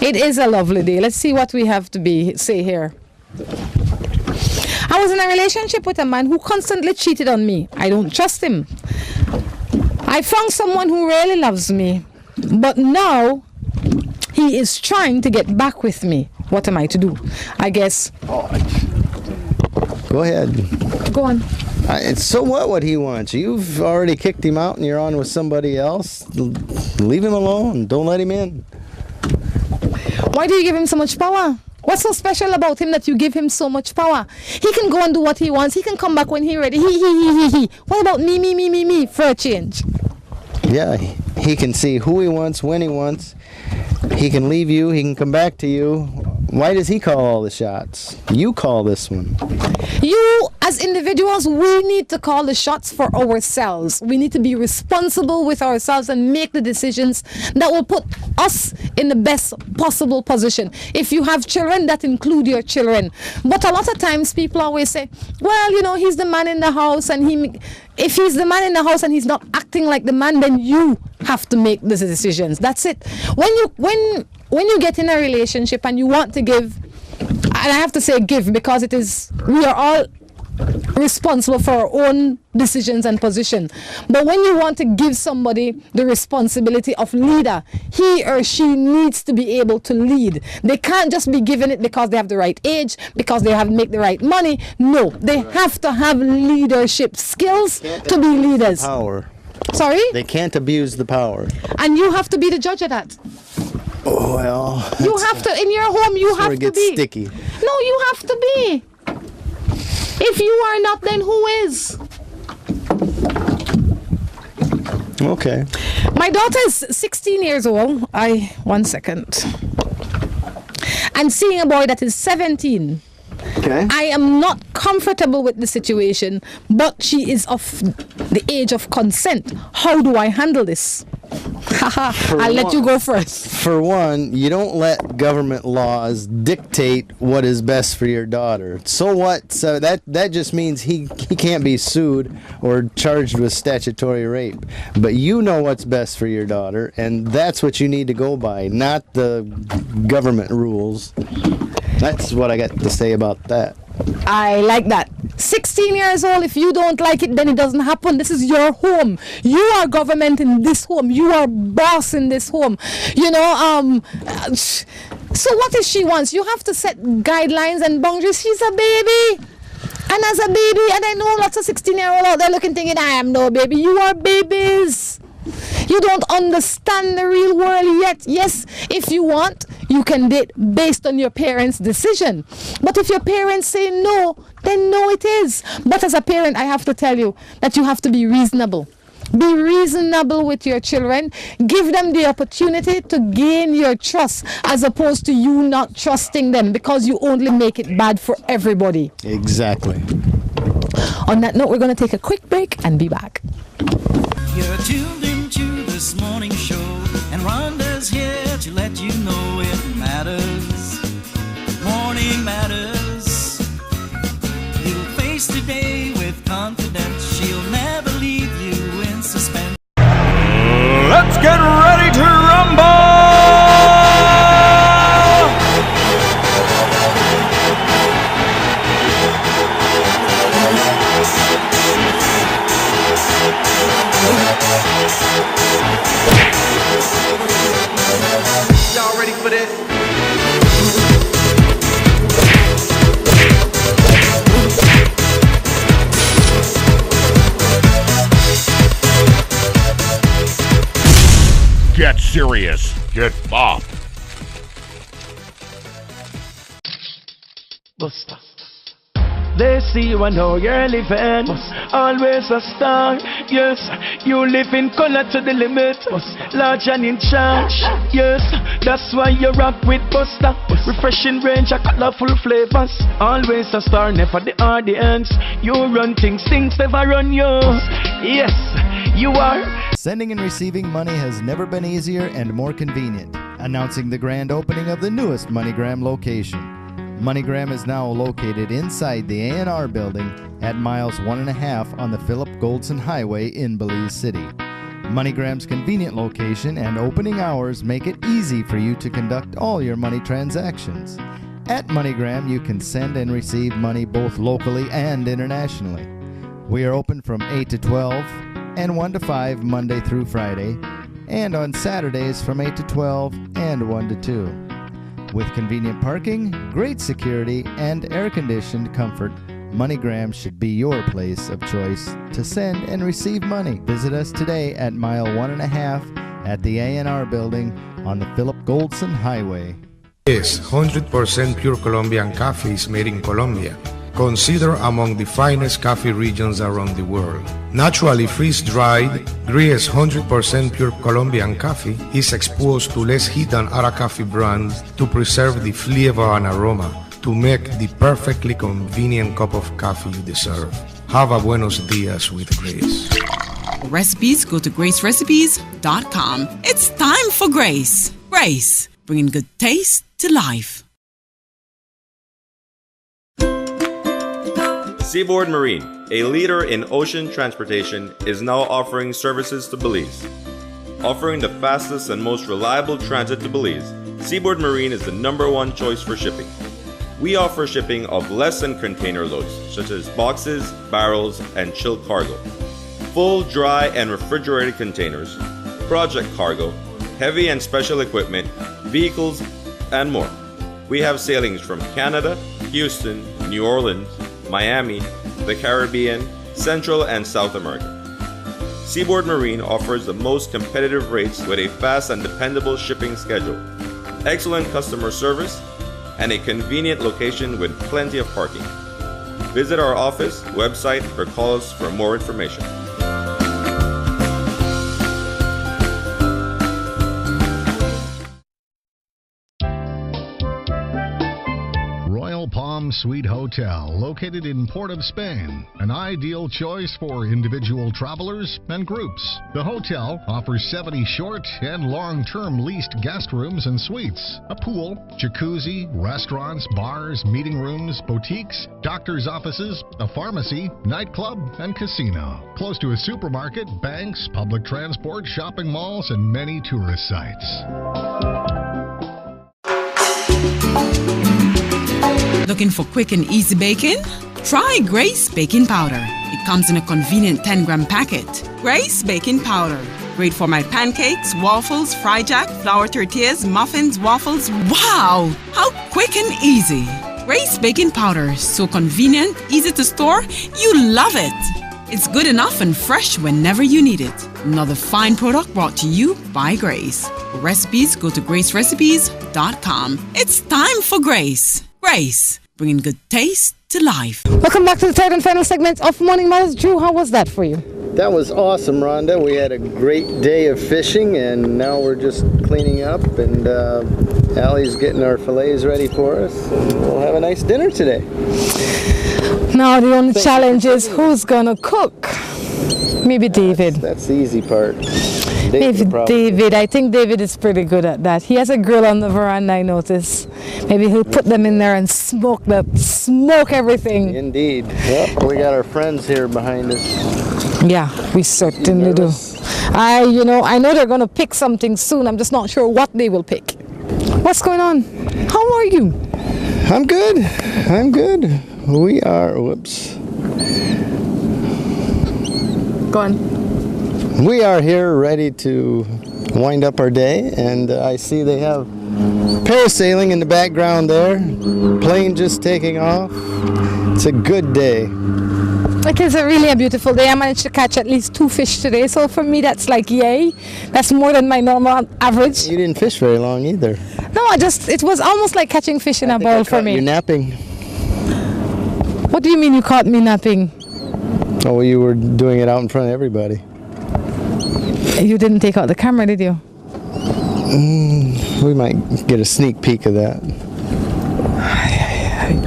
It is a lovely day. Let's see what we have to say here. I was in a relationship with a man who constantly cheated on me. I don't trust him. I found someone who really loves me, but now he is trying to get back with me. What am I to do? I guess. Go ahead. Go on. So what he wants? You've already kicked him out and you're on with somebody else. Leave him alone. Don't let him in. Why do you give him so much power? What's so special about him that you give him so much power? He can go and do what he wants. He can come back when he's ready. He. What about me for a change? Yeah, he can see who he wants, when he wants. He can leave you. He can come back to you. Why does he call all the shots? You call this one. You, as individuals, we need to call the shots for ourselves. We need to be responsible with ourselves and make the decisions that will put us in the best possible position. If you have children, that include your children. But a lot of times people always say, well, he's the man in the house, and if he's the man in the house and he's not acting like the man, then you have to make the decisions. That's it. When you get in a relationship and you want to give, and I have to say give because we are all responsible for our own decisions and position. But when you want to give somebody the responsibility of leader, he or she needs to be able to lead. They can't just be given it because they have the right age, because they have make the right money. No, they have to have leadership skills to be leaders. Power. Sorry? They can't abuse the power. And you have to be the judge of that. Oh, well. You have to, in your home, you have to be. It gets sticky. No, you have to be. If you are not, then who is? Okay. My daughter is 16 years old. One second. And seeing a boy that is 17. Okay. I am not comfortable with the situation, but she is of the age of consent. How do I handle this? I'll let you go first. For one, you don't let government laws dictate what is best for your daughter. So what? So that just means he can't be sued or charged with statutory rape. But you know what's best for your daughter, and that's what you need to go by, not the government rules. That's what I got to say about that. I like that. 16 years old, if you don't like it, then it doesn't happen. This is your home. You are government in this home. You are boss in this home. You know, so what if she wants? You have to set guidelines and boundaries. She's a baby. And as a baby, and I know lots of 16-year-olds out there looking thinking, I am no baby. You are babies. You don't understand the real world yet. Yes, if you want, you can date based on your parents' decision. But if your parents say no, then no it is. But as a parent, I have to tell you that you have to be reasonable. Be reasonable with your children. Give them the opportunity to gain your trust as opposed to you not trusting them, because you only make it bad for everybody. Exactly. On that note, we're going to take a quick break and be back. You're tuned into this morning show, and Rhonda's here to let you know it matters. Morning matters. You'll face today with confidence. She'll never leave you in suspense. Let's get ready to rumble! Y'all ready for this? Get serious. Get bopped. Buster. They see you and know you're living. Always a star. Yes, you live in color to the limit. Large and in charge. Yes, that's why you rock with Buster. Refreshing range of colorful flavors. Always a star, never the audience. You run things never run you. Yes, you are. Sending and receiving money has never been easier and more convenient. Announcing the grand opening of the newest MoneyGram location. MoneyGram is now located inside the A&R building at miles 1.5 on the Philip Goldson Highway in Belize City. MoneyGram's convenient location and opening hours make it easy for you to conduct all your money transactions. At MoneyGram, you can send and receive money both locally and internationally. We are open from 8 to 12 and 1 to 5 Monday through Friday, and on Saturdays from 8 to 12 and 1 to 2. With convenient parking, great security, and air-conditioned comfort, MoneyGram should be your place of choice to send and receive money. Visit us today at mile 1.5 at the A&R building on the Philip Goldson Highway. Yes, 100% pure Colombian coffee is made in Colombia, considered among the finest coffee regions around the world. Naturally freeze-dried, Gries 100% pure Colombian coffee is exposed to less heat than other coffee brands to preserve the flavor and aroma to make the perfectly convenient cup of coffee you deserve. Have a buenos dias with Grace. Recipes, go to gracerecipes.com. It's time for Grace. Grace, bringing good taste to life. Seaboard Marine, a leader in ocean transportation, is now offering services to Belize. Offering the fastest and most reliable transit to Belize, Seaboard Marine is the #1 choice for shipping. We offer shipping of less than container loads, such as boxes, barrels, and chilled cargo, full, dry, and refrigerated containers, project cargo, heavy and special equipment, vehicles, and more. We have sailings from Canada, Houston, New Orleans, Miami, the Caribbean, Central and South America. Seaboard Marine offers the most competitive rates with a fast and dependable shipping schedule. excellent customer service, and a convenient location with plenty of parking. Visit our office, website, or call us for more information. Palm Suite Hotel, located in Port of Spain, an ideal choice for individual travelers and groups. The hotel offers 70 short and long-term leased guest rooms and suites, a pool, jacuzzi, restaurants, bars, meeting rooms, boutiques, doctor's offices, a pharmacy, nightclub, and casino. Close to a supermarket, banks, public transport, shopping malls, and many tourist sites. Looking for quick and easy baking? Try Grace Baking Powder. It comes in a convenient 10-gram packet. Grace Baking Powder. Great for my pancakes, waffles, fry jack, flour tortillas, muffins, waffles. Wow! How quick and easy. Grace Baking Powder. So convenient, easy to store. You love it. It's good enough and fresh whenever you need it. Another fine product brought to you by Grace. For recipes, go to gracerecipes.com. It's time for Grace. Grace, bringing good taste to life. Welcome back to the third and final segment of Morning Matters. Drew, how was that for you? That was awesome, Rhonda. We had a great day of fishing, and now we're just cleaning up, and Allie's getting our fillets ready for us. We'll have a nice dinner today. Now the only challenge is who's gonna cook? Maybe David. That's the easy part. Maybe David. I think David is pretty good at that. He has a grill on the veranda, I notice. Maybe he'll put them in there and smoke everything. Indeed. Yep, we got our friends here behind us. Yeah, we certainly do. I know they're going to pick something soon. I'm just not sure what they will pick. What's going on? How are you? I'm good. I'm good. We are, whoops. Go on. We are here ready to wind up our day, and I see they have parasailing in the background there. Plane just taking off. It's a good day. It is really a beautiful day. I managed to catch at least 2 fish today, so for me that's like yay. That's more than my normal average. You didn't fish very long either. No, it was almost like catching fish in a bowl for me. You napping. What do you mean you caught me napping? Oh, well, you were doing it out in front of everybody. You didn't take out the camera, did you? We might get a sneak peek of that.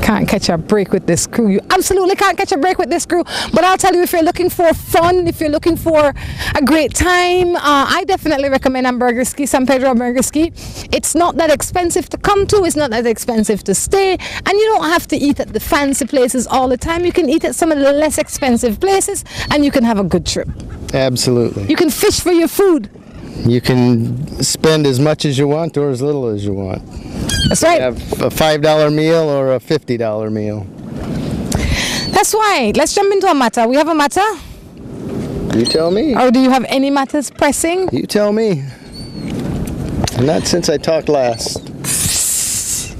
Can't catch a break with this crew. You absolutely can't catch a break with this crew. But I'll tell you, if you're looking for fun, if you're looking for a great time, I definitely recommend San Pedro Hamburgerski. It's not that expensive to come to. It's not that expensive to stay. And you don't have to eat at the fancy places all the time. You can eat at some of the less expensive places, and you can have a good trip. Absolutely. You can fish for your food. You can spend as much as you want or as little as you want. That's right. You have a $5 meal or a $50 meal. That's right. Let's jump into a matter. We have a matter? You tell me. Or do you have any matters pressing? You tell me. Not since I talked last.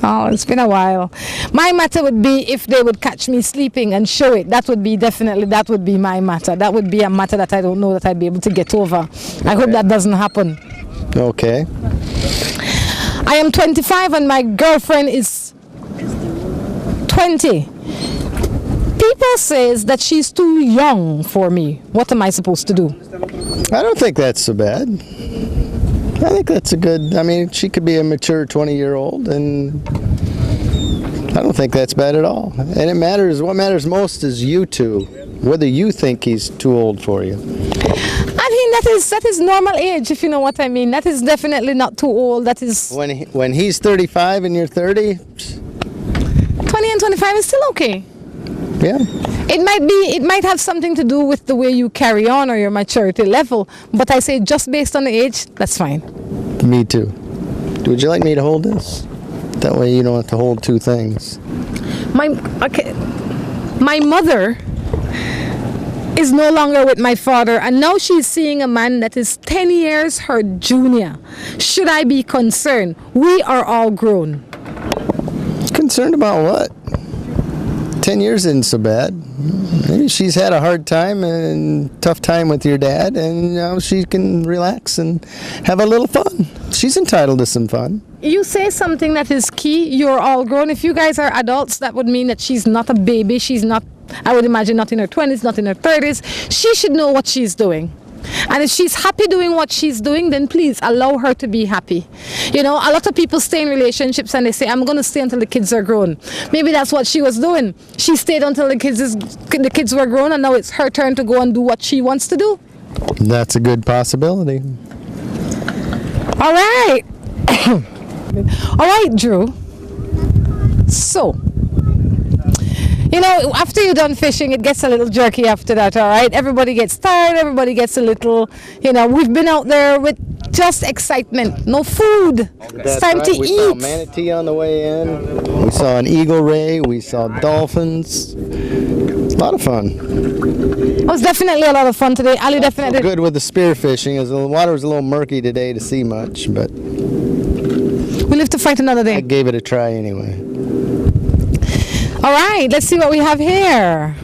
Oh, it's been a while. My matter would be if they would catch me sleeping and show it. That would be my matter. That would be a matter that I don't know that I'd be able to get over. I hope that doesn't happen. Okay. I am 25 and my girlfriend is 20. People says that she's too young for me. What am I supposed to do? I don't think that's so bad. I think that's she could be a mature 20-year-old, and I don't think that's bad at all. And what matters most is you two, whether you think he's too old for you. I mean, that is normal age, if you know what I mean. That is definitely not too old. That is... When he's 35 and you're 30? 20 and 25 is still okay. Yeah. It might have something to do with the way you carry on or your maturity level, but I say just based on the age, that's fine. Me too. Would you like me to hold this? That way you don't have to hold two things. My mother is no longer with my father, and now she's seeing a man that is 10 years her junior. Should I be concerned? We are all grown. Concerned about what? 10 years isn't so bad. Maybe she's had a hard time and tough time with your dad, and now she can relax and have a little fun. She's entitled to some fun. You say something that is key. You're all grown. If you guys are adults, that would mean that she's not a baby. She's not, I would imagine, not in her 20s, not in her 30s. She should know what she's doing. And if she's happy doing what she's doing, then please allow her to be happy. You know, a lot of people stay in relationships and they say, I'm going to stay until the kids are grown. Maybe that's what she was doing. She stayed until the kids were grown, and now it's her turn to go and do what she wants to do. That's a good possibility. All right. All right, Drew. So, you know, after you're done fishing, it gets a little jerky after that, all right? Everybody gets tired, everybody gets a little, you know, we've been out there with just excitement, no food. It's time to eat. We saw manatee on the way in. We saw an eagle ray. We saw dolphins. It's a lot of fun. It was definitely a lot of fun today. Ali definitely. Good with the spear fishing. The water was a little murky today to see much, but we live to fight another day. I gave it a try anyway. All right, let's see what we have here.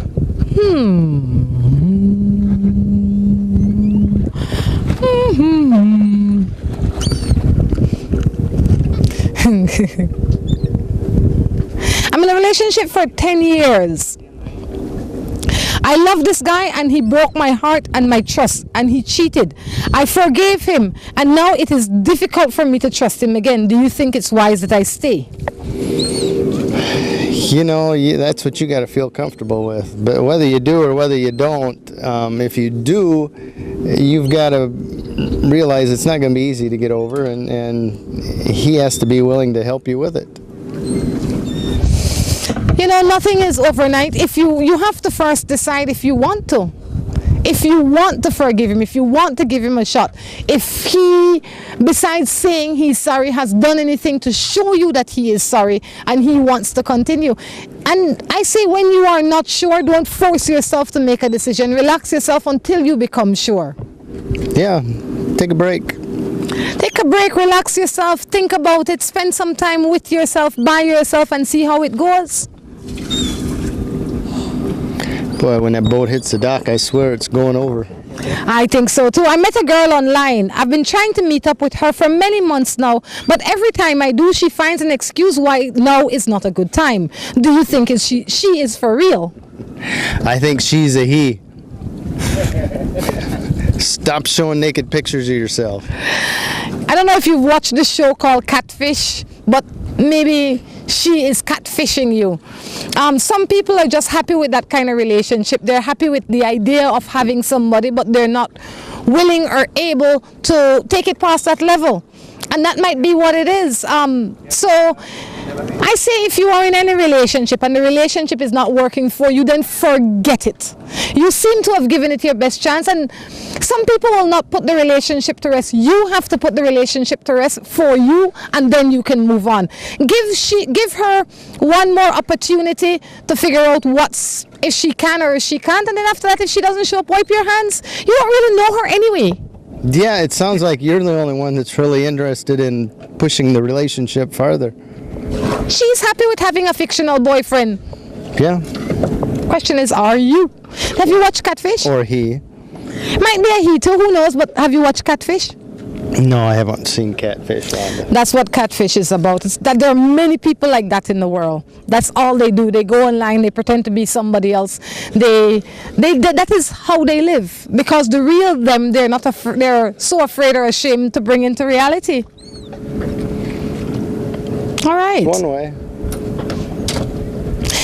I'm in a relationship for 10 years. I love this guy, and he broke my heart and my trust, and he cheated. I forgave him, and now it is difficult for me to trust him again. Do you think it's wise that I stay? You know, that's what you got to feel comfortable with. But whether you do or whether you don't, if you do, you've got to realize it's not going to be easy to get over, and he has to be willing to help you with it. You know, nothing is overnight. If you have to first decide if you want to. If you want to forgive him, if you want to give him a shot, if he, besides saying he's sorry, has done anything to show you that he is sorry and he wants to continue. And I say, when you are not sure, don't force yourself to make a decision. Relax yourself until you become sure. Yeah, take a break. Take a break, relax yourself, think about it, spend some time with yourself, by yourself, and see how it goes. Boy, when that boat hits the dock, I swear it's going over. I think so too. I met a girl online. I've been trying to meet up with her for many months now, but every time I do, she finds an excuse why now is not a good time. Do you think she is for real? I think she's a he. Stop showing naked pictures of yourself. I don't know if you've watched this show called Catfish, but maybe she is catfishing you. Some people are just happy with that kind of relationship. They're happy with the idea of having somebody, but they're not willing or able to take it past that level. And that might be what it is. So I say, if you are in any relationship and the relationship is not working for you, then forget it. You seem to have given it your best chance, and some people will not put the relationship to rest. You have to put the relationship to rest for you, and then you can move on. Give her one more opportunity to figure out if she can or if she can't, and then after that, if she doesn't show up, wipe your hands. You don't really know her anyway. Yeah, it sounds like you're the only one that's really interested in pushing the relationship farther. She's happy with having a fictional boyfriend. Yeah. Question is, are you? Have you watched Catfish? Or he. Might be a he too, who knows, but have you watched Catfish? No, I haven't seen Catfish, Rhonda. That's what Catfish is about. It's that there are many people like that in the world. That's all they do. They go online, they pretend to be somebody else. That is how they live. Because the real them, they're so afraid or ashamed to bring into reality. All right. One way.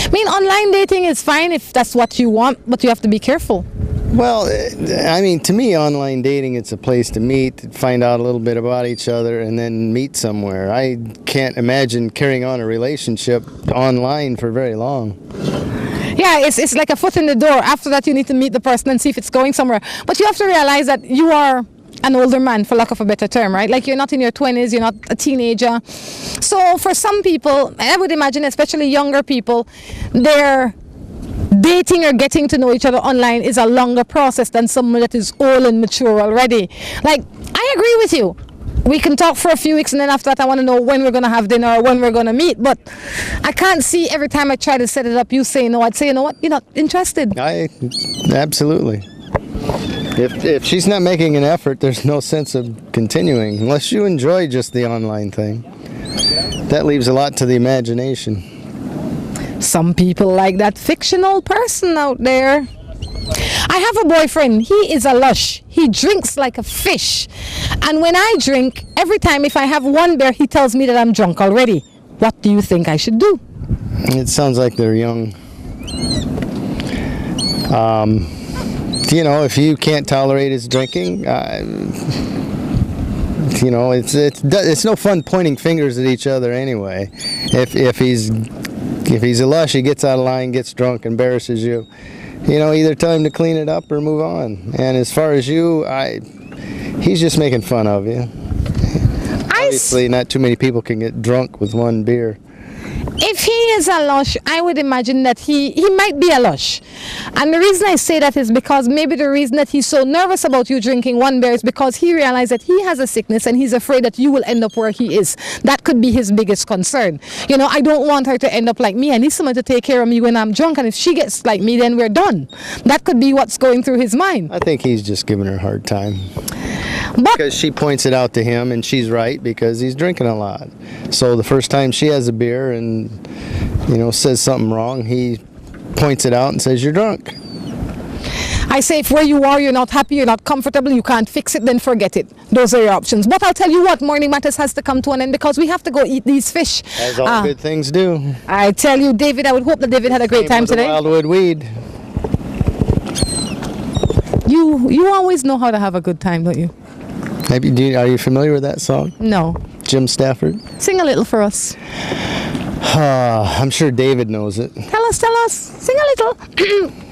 I mean, online dating is fine if that's what you want, but you have to be careful. Well, I mean, to me, online dating, it's a place to meet, find out a little bit about each other, and then meet somewhere. I can't imagine carrying on a relationship online for very long. Yeah, it's like a foot in the door. After that, you need to meet the person and see if it's going somewhere. But you have to realize that you are an older man, for lack of a better term, right? Like, you're not in your 20s, you're not a teenager. So for some people, I would imagine, especially younger people, they're dating or getting to know each other online is a longer process than someone that is old and mature already. Like, I agree with you. We can talk for a few weeks, and then after that I want to know when we're going to have dinner or when we're going to meet. But I can't see every time I try to set it up, you say no. I'd say, you know what, you're not interested. Absolutely. If she's not making an effort, there's no sense of continuing, unless you enjoy just the online thing. That leaves a lot to the imagination. Some people like that fictional person out there. I have a boyfriend. He is a lush. He drinks like a fish. And when I drink, every time if I have one beer, he tells me that I'm drunk already. What do you think I should do? It sounds like they're young. You know, if you can't tolerate his drinking, you know, it's no fun pointing fingers at each other anyway. If he's a lush, he gets out of line, gets drunk, embarrasses you. You know, either tell him to clean it up or move on. And as far as you, he's just making fun of you. Obviously, not too many people can get drunk with one beer. If he is a lush, I would imagine that he might be a lush. And the reason I say that is because maybe the reason that he's so nervous about you drinking one beer is because he realized that he has a sickness and he's afraid that you will end up where he is. That could be his biggest concern. You know, I don't want her to end up like me. I need someone to take care of me when I'm drunk, and if she gets like me, then we're done. That could be what's going through his mind. I think he's just giving her a hard time. Because she points it out to him, and she's right, because he's drinking a lot. So the first time she has a beer and, you know, says something wrong, he points it out and says, you're drunk. I say if where you are, you're not happy, you're not comfortable, you can't fix it, then forget it. Those are your options. But I'll tell you what, Morning Matters has to come to an end because we have to go eat these fish. As all good things do. I tell you, David, I would hope that David had a great time today. Wildwood weed. You always know how to have a good time, don't you? Are you familiar with that song? No. Jim Stafford? Sing a little for us. I'm sure David knows it. Tell us. Sing a little.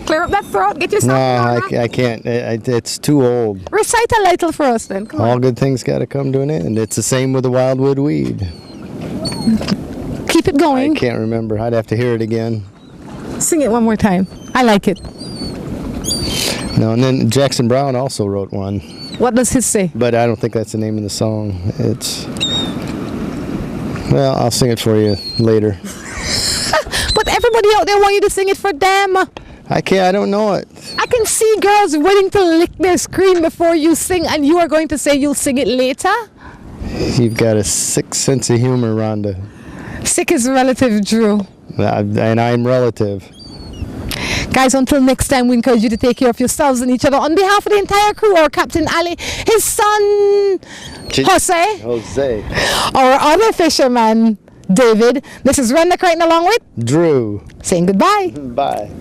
Clear up that throat. Get yourself No, I can't. It's too old. Recite a little for us then. Come All on. good things got to come to an end. It's the same with the Wildwood weed. Keep it going. I can't remember. I'd have to hear it again. Sing it one more time. I like it. No, and then Jackson Browne also wrote one. What does his say? But I don't think that's the name of the song. Well, I'll sing it for you later. But everybody out there want you to sing it for them. I don't know it. I can see girls waiting to lick their screen before you sing, and you are going to say you'll sing it later? You've got a sick sense of humor, Rhonda. Sick is relative, Drew. And I'm relative. Guys, until next time, we encourage you to take care of yourselves and each other. On behalf of the entire crew, our Captain Ali, his son, Jose, our other fisherman, David. This is Rhonda Crichton along with Drew. Saying goodbye. Bye.